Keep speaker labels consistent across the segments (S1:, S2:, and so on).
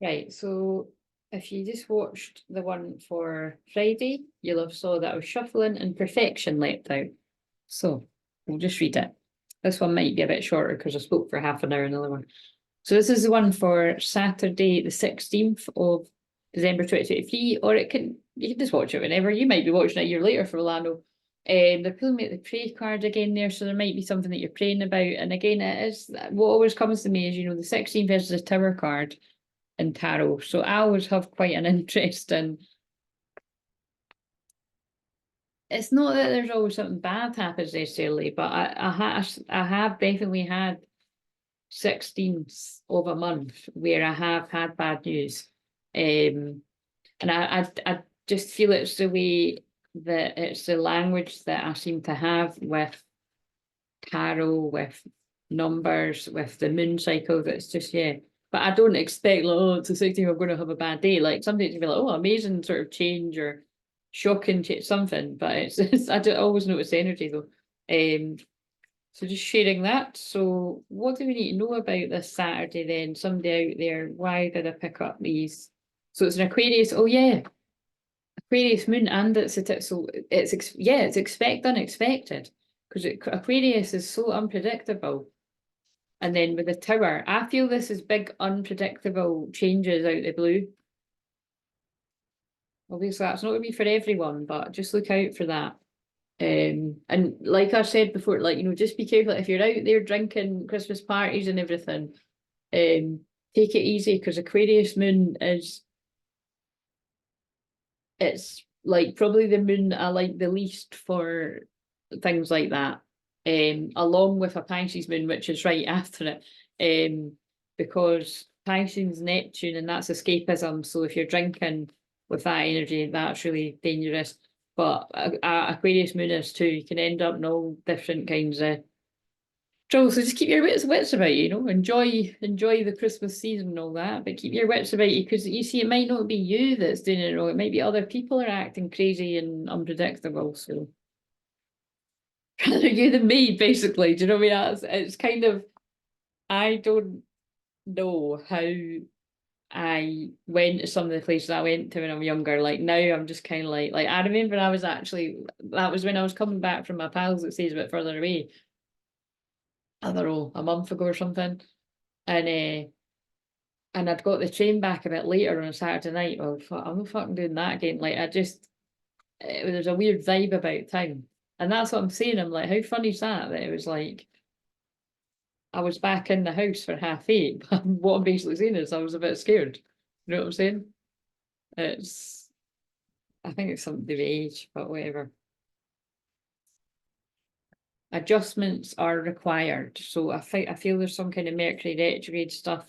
S1: Right, so if you just watched the one for Friday, you'll have saw that I was shuffling and perfection leapt out. So we'll just read it. This one might be a bit shorter because I spoke for half an hour in the other one. So this is the one for Saturday, the 16th of December 2023, or you can just watch it whenever. You might be watching it a year later for all I know. They're pulling me at the pray card again there, so there might be something that you're praying about. And again, it is what always comes to me is, you know, the 16th is the Tower card in tarot. So I always have quite an interest in. It's not that there's always something bad happens necessarily, but I have definitely had 16ths of a month where I have had bad news. And I just feel it's the way that it's the language that I seem to have with tarot, with numbers, with the moon cycle. That's just, yeah. But I don't expect, like, oh, it's the 16th, I'm going to have a bad day. Like sometimes you be like, oh, amazing sort of change or shocking change, something. But it's I don't always notice the energy though. So just sharing that. So what do we need to know about this Saturday then? Somebody out there, why did I pick up these? So it's an Aquarius. Oh yeah, Aquarius moon, and it's so it's it's expect unexpected because Aquarius is so unpredictable. And then with the Tower, I feel this is big unpredictable changes out the blue. Obviously, that's not going to be for everyone, but just look out for that. And like I said before, like, you know, just be careful if you're out there drinking Christmas parties and everything. Take it easy because Aquarius moon it's like probably the moon I like the least for things like that. Along with a Pisces moon, which is right after it. Because Pisces Neptune and that's escapism. So if you're drinking with that energy, that's really dangerous. But Aquarius moon is too. You can end up in all different kinds of trouble. So just keep your wits about you, you know. Enjoy the Christmas season and all that, but keep your wits about you because you see, it might not be you that's doing it wrong. It might be other people are acting crazy and unpredictable. So rather you than me, basically. Do you know what I mean? It's kind of I don't know how I went to some of the places I went to when I'm younger. Like now I'm just kind of like I remember I was actually that was when I was coming back from my pals that stays a bit further away. I don't know, a month ago or something. And I'd got the train back a bit later on a Saturday night. Well, I'm not fucking doing that again. Like there's a weird vibe about town. And that's what I'm saying. I'm like, how funny is that? That it was like I was back in the house for 8:30. But what I'm basically saying is I was a bit scared. You know what I'm saying? It's I think it's something to do with age, but whatever. Adjustments are required. So I feel there's some kind of Mercury retrograde stuff.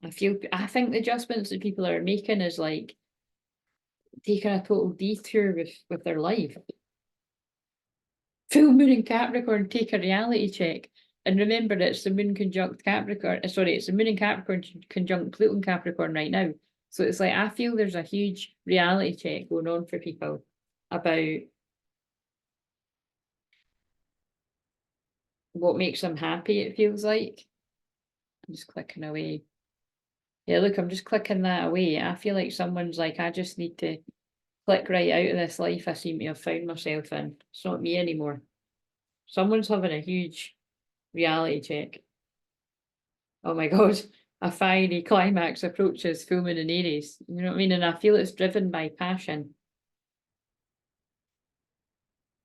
S1: I think the adjustments that people are making is like taking a total detour with their life. Full moon in Capricorn, take a reality check. And remember, it's the moon conjunct Capricorn. Sorry, it's the moon in Capricorn conjunct Pluto in Capricorn right now. So it's like I feel there's a huge reality check going on for people about what makes them happy, it feels like. I'm just clicking away. Yeah, look, I'm just clicking that away. I feel like someone's like, I just need to click right out of this life I seem to have found myself in. It's not me anymore. Someone's having a huge reality check. Oh my God, a fiery climax approaches full moon in Aries. You know what I mean? And I feel it's driven by passion.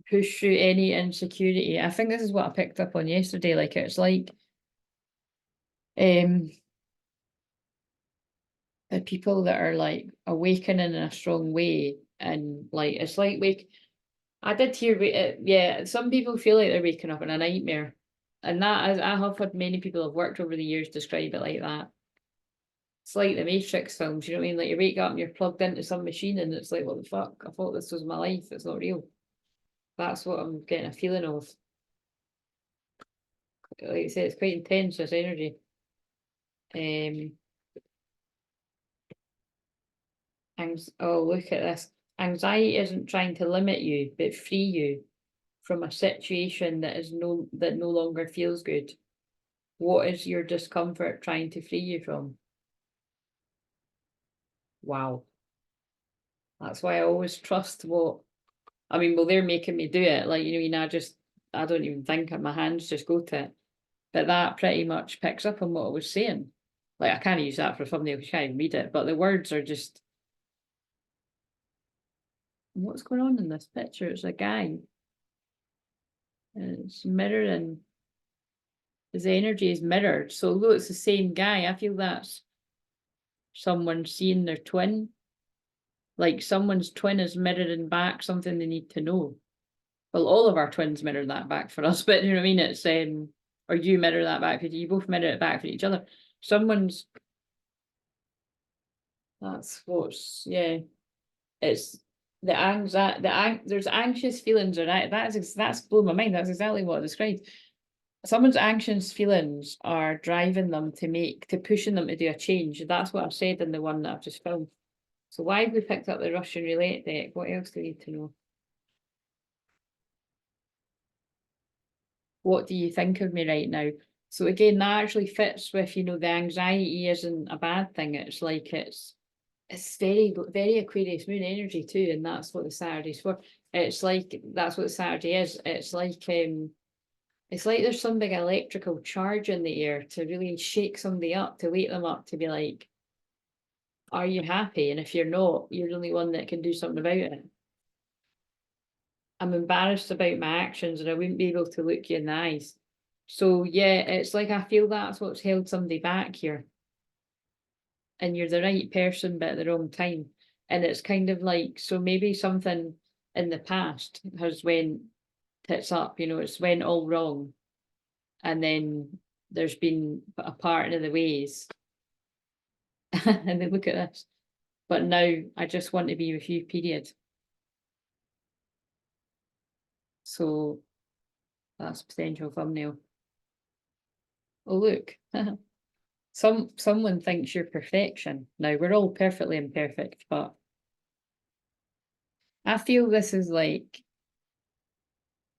S1: Push through any insecurity. I think this is what I picked up on yesterday. Like it's like the people that are like awakening in a strong way. And like it's like I did hear yeah, some people feel like they're waking up in a nightmare. And that I have had many people I've worked over the years describe it like that. It's like the Matrix films, you know what I mean? Like you wake up and you're plugged into some machine and it's like, what the fuck? I thought this was my life. It's not real. That's what I'm getting a feeling of. Like I say, it's quite intense, this energy. Oh, look at this. Anxiety isn't trying to limit you, but free you from a situation that no longer feels good. What is your discomfort trying to free you from? wow. That's why I always trust what, I mean, well, they're making me do it. Like, you know, I don't even think my hands just go to it. But that pretty much picks up on what I was saying. Like, I can't use that for a thumbnail because you can't even read it, but the words are just, what's going on in this picture? It's a guy. It's mirroring. His energy is mirrored. So although it's the same guy, I feel that's someone seeing their twin. Like someone's twin is mirroring back something they need to know. Well, all of our twins mirror that back for us, but you know what I mean? It's or you mirror that back for you both mirror it back for each other. That's what's, yeah. It's the anxiety, there's anxious feelings, right? That's blown my mind. That's exactly what I described. Someone's anxious feelings are driving them to pushing them to do a change. That's what I've said in the one that I've just filmed. So why have we picked up the Russian roulette deck? What else do we need to know? What do you think of me right now? So again, that actually fits with, you know, the anxiety isn't a bad thing. It's like it's very, very Aquarius moon energy too, and that's what the Saturday's for. It's like that's what the Saturday is. It's like there's some big electrical charge in the air to really shake somebody up, to wake them up, to be like, are you happy? And if you're not, you're the only one that can do something about it. I'm embarrassed about my actions and I wouldn't be able to look you in the eyes. So yeah, it's like I feel that's what's held somebody back here. And you're the right person but at the wrong time. And it's kind of like, so maybe something in the past has went tits up, you know, it's went all wrong. And then there's been a part of the ways. And then look at this. But now I just want to be with you, period. So that's potential thumbnail. Oh, look. Someone thinks you're perfection. Now, we're all perfectly imperfect, but I feel this is like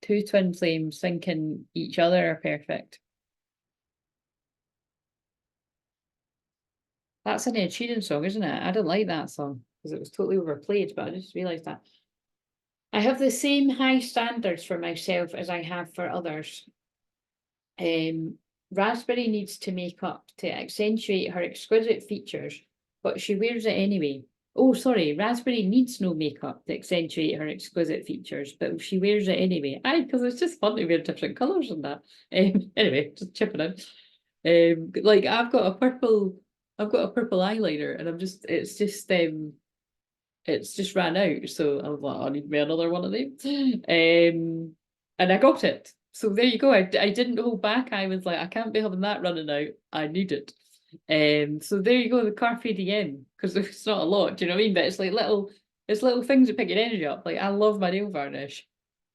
S1: two twin flames thinking each other are perfect. That's an Ed Sheeran song, isn't it? I didn't like that song because it was totally overplayed, but I just realised that. I have the same high standards for myself as I have for others. Raspberry needs to make up to accentuate her exquisite features, but she wears it anyway. Oh, sorry, Raspberry needs no makeup to accentuate her exquisite features, but she wears it anyway. Aye, because it's just fun to wear different colours and that. Anyway, just chipping in. Like I've got a purple eyeliner, and it's just ran out, so I was like, I need me another one of these. And I got it. So there you go. I didn't hold back. I was like, I can't be having that running out. I need it. So there you go, the Carpe Diem, because it's not a lot, do you know what I mean? But it's like little things that pick your energy up. Like I love my nail varnish,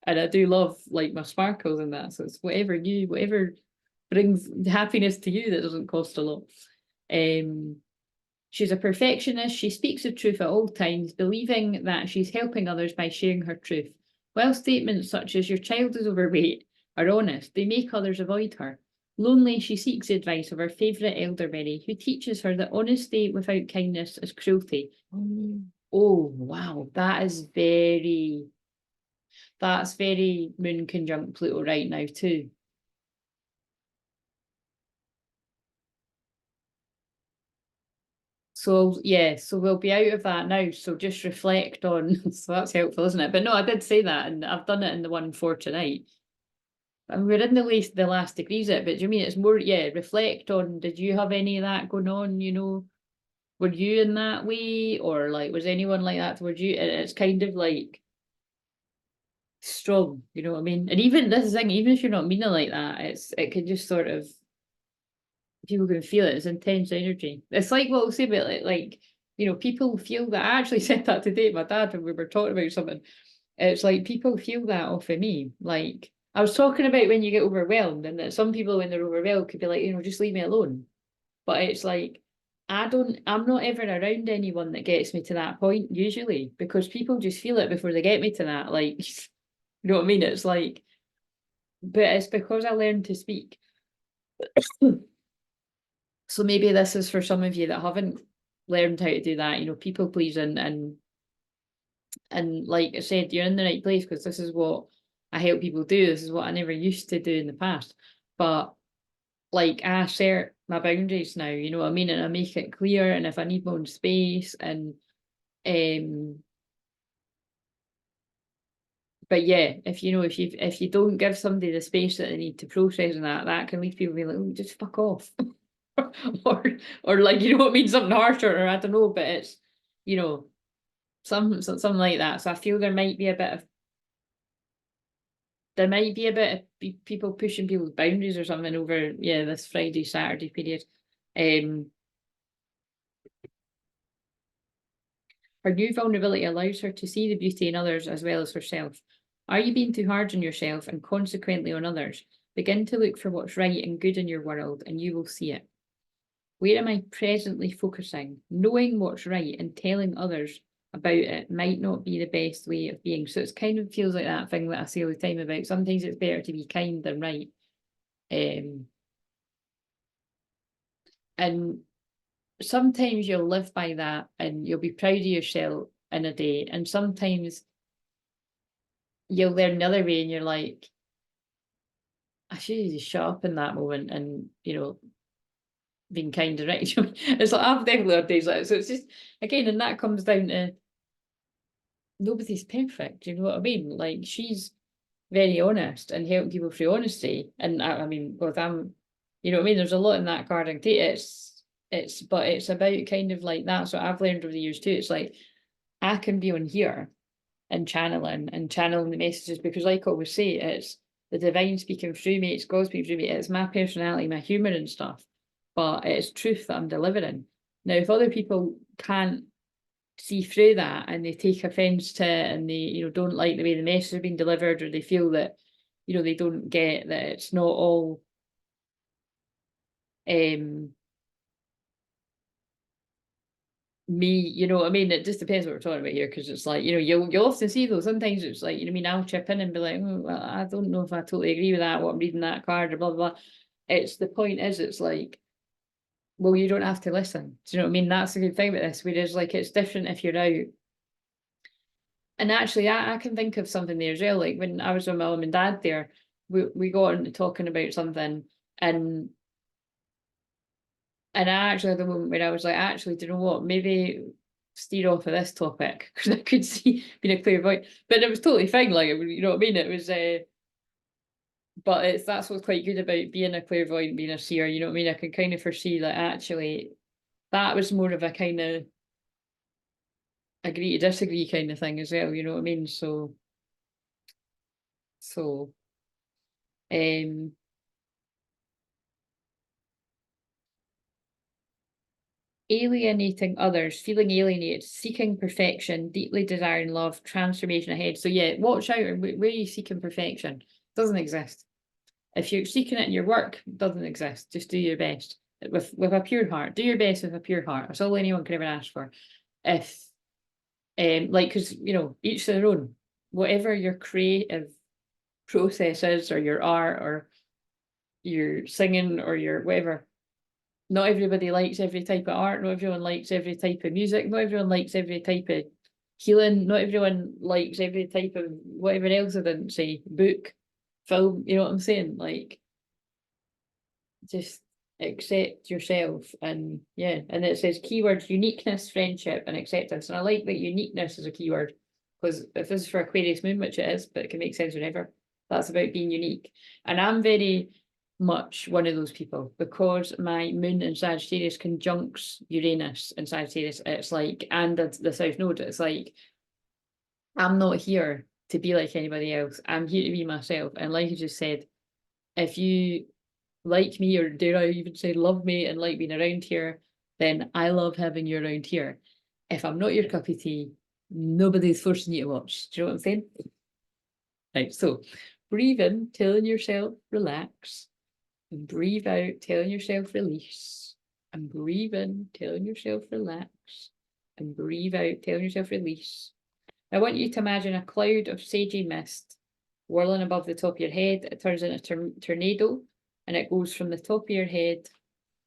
S1: and I do love like my sparkles and that. So it's whatever brings happiness to you that doesn't cost a lot. She's a perfectionist. She speaks the truth at all times, believing that she's helping others by sharing her truth. While statements such as your child is overweight are honest, they make others avoid her. Lonely, she seeks advice of her favourite elderberry, who teaches her that honesty without kindness is cruelty. Oh, wow. That's very moon conjunct Pluto right now too. So yeah, so we'll be out of that now. So just reflect on, so that's helpful, isn't it? But no, I did say that, and I've done it in the one for tonight. And we're in the last degrees it, but do you mean it's more, yeah, reflect on, did you have any of that going on, you know? Were you in that way? Or like, was anyone like that towards you? And it's kind of like strong, you know what I mean? And even this thing, even if you're not meaning like that, it can just sort of, people can feel it. It's intense energy. It's like what we'll say about like you know, people feel that. I actually said that today to my dad when we were talking about something. It's like people feel that off of me. Like I was talking about when you get overwhelmed, and that some people when they're overwhelmed could be like, you know, just leave me alone. But it's like I'm not ever around anyone that gets me to that point usually, because people just feel it before they get me to that. Like, you know what I mean? It's like, but it's because I learned to speak. So maybe this is for some of you that haven't learned how to do that, you know, people pleasing, and like I said, you're in the right place, because this is what I help people do. This is what I never used to do in the past. But like, I assert my boundaries now, you know what I mean? And I make it clear, and if I need my own space, and but yeah, if you know, if you don't give somebody the space that they need to process, and that can lead people to be like, oh, just fuck off. or like, you know what I mean, something harsher, or I don't know, but it's, you know, something like that. So I feel there might be a bit of people pushing people's boundaries or something over, yeah, this Friday, Saturday period. Her new vulnerability allows her to see the beauty in others as well as herself. Are you being too hard on yourself and consequently on others? Begin to look for what's right and good in your world, and you will see it. Where am I presently focusing? Knowing what's right and telling others about it might not be the best way of being. So it's kind of feels like that thing that I say all the time about sometimes it's better to be kind than right. And sometimes you'll live by that and you'll be proud of yourself in a day. And sometimes you'll learn another way and you're like, I should have just shut up in that moment and, you know, being kind and right. It's like, I've definitely had days like that. So it's just, again, and that comes down to nobody's perfect. You know what I mean? Like, she's very honest and helping people through honesty. And I mean, both you know what I mean? There's a lot in that card and but it's about kind of like, that's what I've learned over the years too. It's like, I can be on here and channeling the messages, because like I always say, it's the divine speaking through me, it's God speaking through me, it's my personality, my humour and stuff, but it's truth that I'm delivering. Now, if other people can't see through that and they take offence to it, and they, you know, don't like the way the message has been delivered, or they feel that, you know, they don't get that it's not all me, you know what I mean? It just depends what we're talking about here, because it's like, you know, you'll often see those. Sometimes it's like, you know what I mean, I'll chip in and be like, oh, well, I don't know if I totally agree with that, what I'm reading that card, or blah, blah, blah. It's the point is, it's like, well, you don't have to listen. Do you know what I mean? That's the good thing about this. Whereas, like, it's different if you're out. And actually, I can think of something there as well. Like, when I was with my mum and dad there, we got into talking about something, and I actually had a moment where I was like, actually, do you know what? Maybe steer off of this topic, because I could see being a clairvoyant, but it was totally fine. Like, you know what I mean? It was, but that's what's quite good about being a clairvoyant, being a seer. You know what I mean? I can kind of foresee that actually that was more of a kind of agree to disagree kind of thing as well. You know what I mean? So, um. Alienating others, feeling alienated, seeking perfection, deeply desiring love, transformation ahead. So yeah, watch out. Where are you seeking perfection? Doesn't exist. If you're seeking it in your work, it doesn't exist. Just do your best with a pure heart. Do your best with a pure heart. That's all anyone can ever ask for. If like, because you know, each their own. Whatever your creative process is, or your art, or your singing, or your whatever, not everybody likes every type of art, not everyone likes every type of music, not everyone likes every type of healing, not everyone likes every type of whatever else I didn't say, book, film, you know what I'm saying? Like, just accept yourself. And yeah, and it says keywords: uniqueness, friendship, and acceptance. And I like that uniqueness is a keyword, because if this is for Aquarius moon, which it is, but it can make sense whenever, that's about being unique. And I'm very much one of those people, because my moon in Sagittarius conjuncts Uranus in Sagittarius. It's like, and the South Node, it's like, I'm not here to be like anybody else. I'm here to be myself. And like you just said, if you like me, or dare I even say love me and like being around here, then I love having you around here. If I'm not your cup of tea, nobody's forcing you to watch. Do you know what I'm saying? Right, so breathe in, telling yourself relax. And breathe out, telling yourself release. And breathe in, telling yourself relax. And breathe out, telling yourself release. I want you to imagine a cloud of sagey mist whirling above the top of your head. It turns into a tornado, and it goes from the top of your head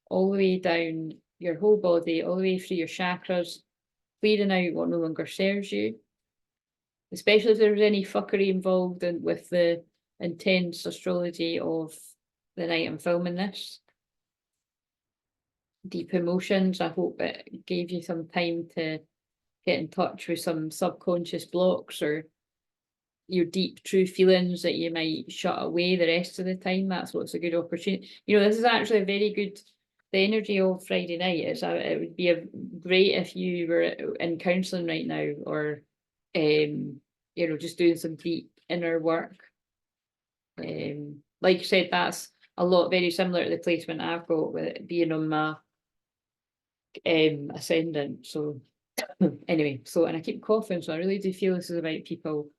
S1: all the way down your whole body, all the way through your chakras, clearing out what no longer serves you, especially if there's any fuckery involved with the intense astrology of the night I'm filming this. Deep emotions. I hope it gave you some time to get in touch with some subconscious blocks or your deep true feelings that you might shut away the rest of the time. That's what's a good opportunity. You know, this is actually a very good, the energy of Friday night is it would be great if you were in counselling right now, or you know, just doing some deep inner work. Like you said, that's a lot very similar to the placement I've got with it being on my ascendant. So anyway, so, and I keep coughing, so I really do feel this is about people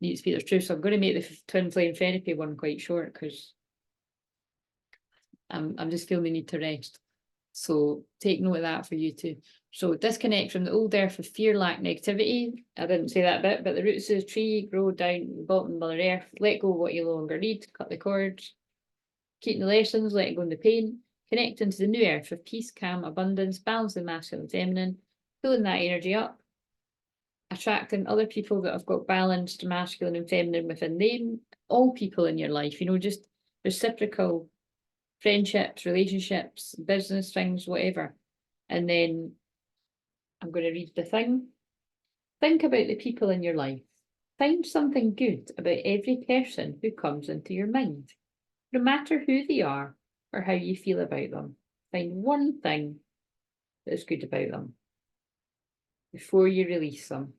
S1: need to speak their truth. So I'm going to make the twin flame therapy one quite short, because I'm just feeling the need to rest. So take note of that for you too. So disconnect from the old earth of fear, lack, negativity. I didn't say that bit, but the roots of the tree grow down the bottom of Mother Earth. Let go of what you no longer need. Cut the cords. Keep the lessons. Let go of the pain. Connect into the new earth of peace, calm, abundance, balance the masculine and feminine. Pulling that energy up. Attracting other people that have got balanced masculine and feminine within them. All people in your life, you know, just reciprocal friendships, relationships, business things, whatever. And then I'm going to read the thing. Think about the people in your life. Find something good about every person who comes into your mind, no matter who they are or how you feel about them. Find one thing that's good about them before you release them.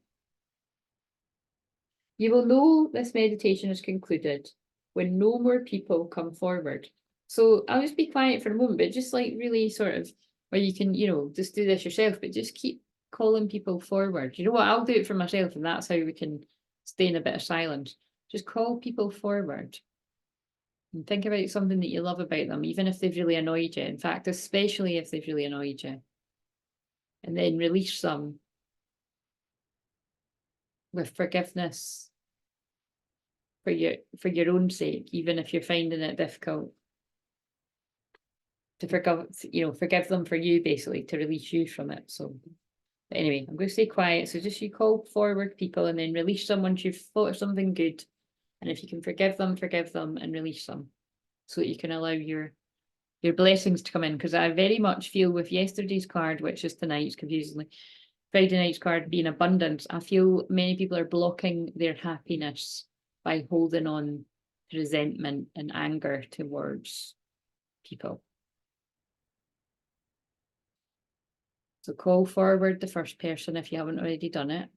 S1: You will know this meditation is concluded when no more people come forward. So I'll just be quiet for a moment, but just like really sort of, or you can, you know, just do this yourself, but just keep calling people forward. You know what, I'll do it for myself, and that's how we can stay in a bit of silence. Just call people forward and think about something that you love about them, even if they've really annoyed you. In fact, especially if they've really annoyed you. And then release them with forgiveness for your own sake, even if you're finding it difficult. To forgive them for you, basically, to release you from it. So but anyway, I'm going to stay quiet. So just you call forward people and then release them once you've thought of something good. And if you can forgive them and release them, so that you can allow your blessings to come in. Because I very much feel with yesterday's card, which is tonight's, confusingly, Friday night's card being abundance, I feel many people are blocking their happiness by holding on to resentment and anger towards people. So call forward the first person if you haven't already done it.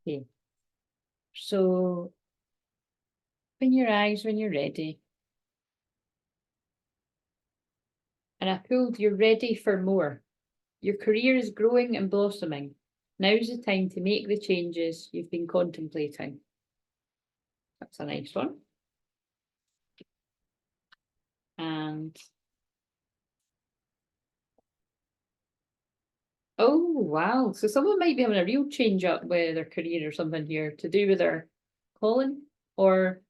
S1: Okay. So open your eyes when you're ready. And I pulled, you're ready for more. Your career is growing and blossoming. Now's the time to make the changes you've been contemplating. That's a nice one. And oh, wow. So someone might be having a real change up with their career or something here to do with their calling, or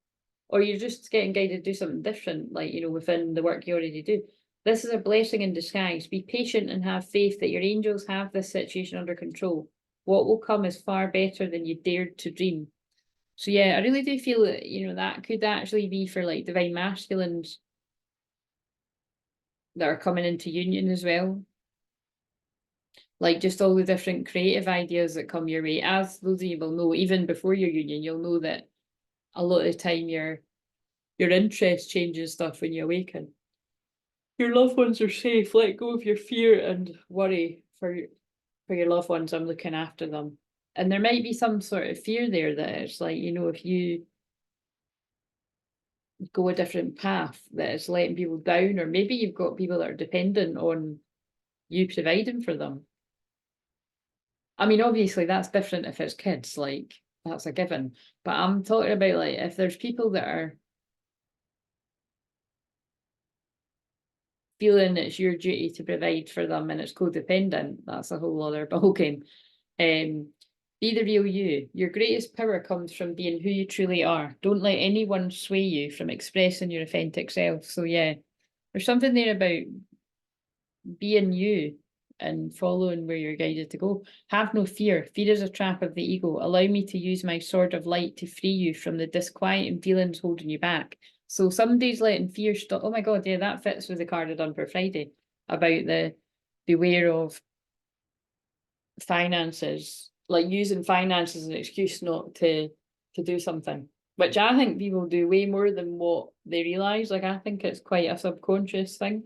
S1: you're just getting guided to do something different, like, you know, within the work you already do. This is a blessing in disguise. Be patient and have faith that your angels have this situation under control. What will come is far better than you dared to dream. So yeah, I really do feel that, you know, that could actually be for like divine masculines that are coming into union as well. Like just all the different creative ideas that come your way. As those of you will know, even before your union, you'll know that a lot of the time your interest changes stuff when you awaken. Your loved ones are safe. Let go of your fear and worry for your loved ones. I'm looking after them. And there might be some sort of fear there that it's like, you know, if you go a different path, that it's letting people down, or maybe you've got people that are dependent on you providing for them. I mean, obviously that's different if it's kids, like that's a given. But I'm talking about like if there's people that are feeling it's your duty to provide for them and it's codependent, that's a whole other ballgame. Be the real you. Your greatest power comes from being who you truly are. Don't let anyone sway you from expressing your authentic self. So yeah, there's something there about being you and following where you're guided to go. Have no fear. Fear is a trap of the ego. Allow me to use my sword of light to free you from the disquieting feelings holding you back. So some days letting fear stop. Oh my God, yeah, that fits with the card I done for Friday about the beware of finances, like using finance as an excuse not to do something, which I think people do way more than what they realise. Like I think it's quite a subconscious thing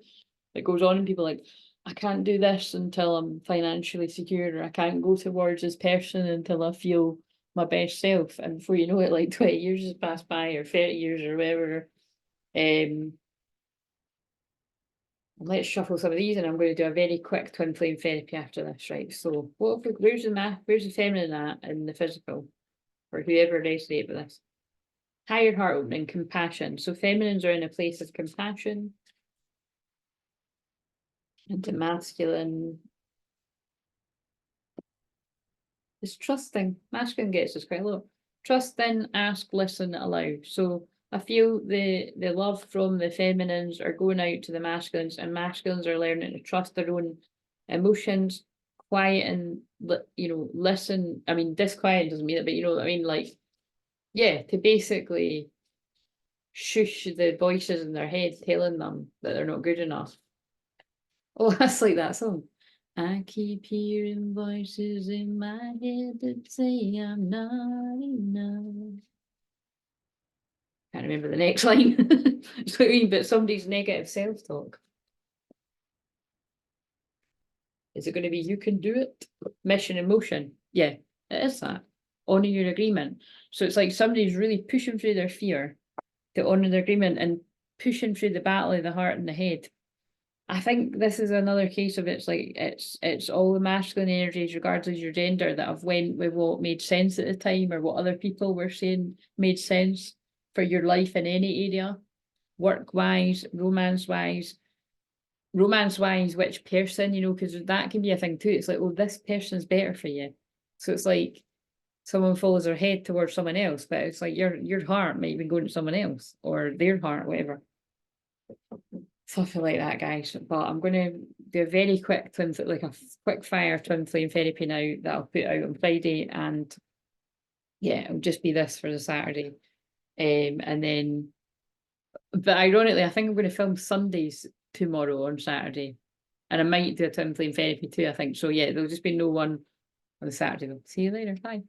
S1: that goes on, and people like, I can't do this until I'm financially secure, or I can't go towards this person until I feel my best self. And before you know it, like 20 years has passed by, or 30 years, or whatever. Let's shuffle some of these, and I'm going to do a very quick twin flame therapy after this, right? So where's the feminine at in the physical, for whoever resonates with this? Higher heart opening, compassion. So feminines are in a place of compassion. Into masculine is trusting. Masculine gets us quite low. Trust, then ask, listen, allow. So I feel the love from the feminines are going out to the masculines, and masculines are learning to trust their own emotions, quiet and, you know, listen. I mean, disquiet doesn't mean it, but you know what I mean? Like, yeah, to basically shush the voices in their head telling them that they're not good enough. Oh, that's like that song. I keep hearing voices in my head that say I'm not enough. Can't remember the next line. It's what I mean, but somebody's negative self-talk. Is it going to be you can do it? Mission in motion. Yeah, it is that. Honor your agreement. So it's like somebody's really pushing through their fear to honor their agreement and pushing through the battle of the heart and the head. I think this is another case of it's like it's all the masculine energies, regardless of your gender, that have went with what made sense at the time or what other people were saying made sense for your life in any area, work-wise, romance-wise, which person, you know, because that can be a thing too. It's like, oh, this person's better for you. So it's like someone follows their head towards someone else, but it's like your heart might be going to someone else or their heart, whatever. Something like that, guys. But I'm going to do a very quick like a quick fire twin flame therapy now that I'll put out on Friday, and yeah, it'll just be this for the Saturday. And then, but ironically, I think I'm going to film Sundays tomorrow on Saturday, and I might do a twin flame therapy too, I think. So yeah, there'll just be no one on the Saturday. See you later. Bye.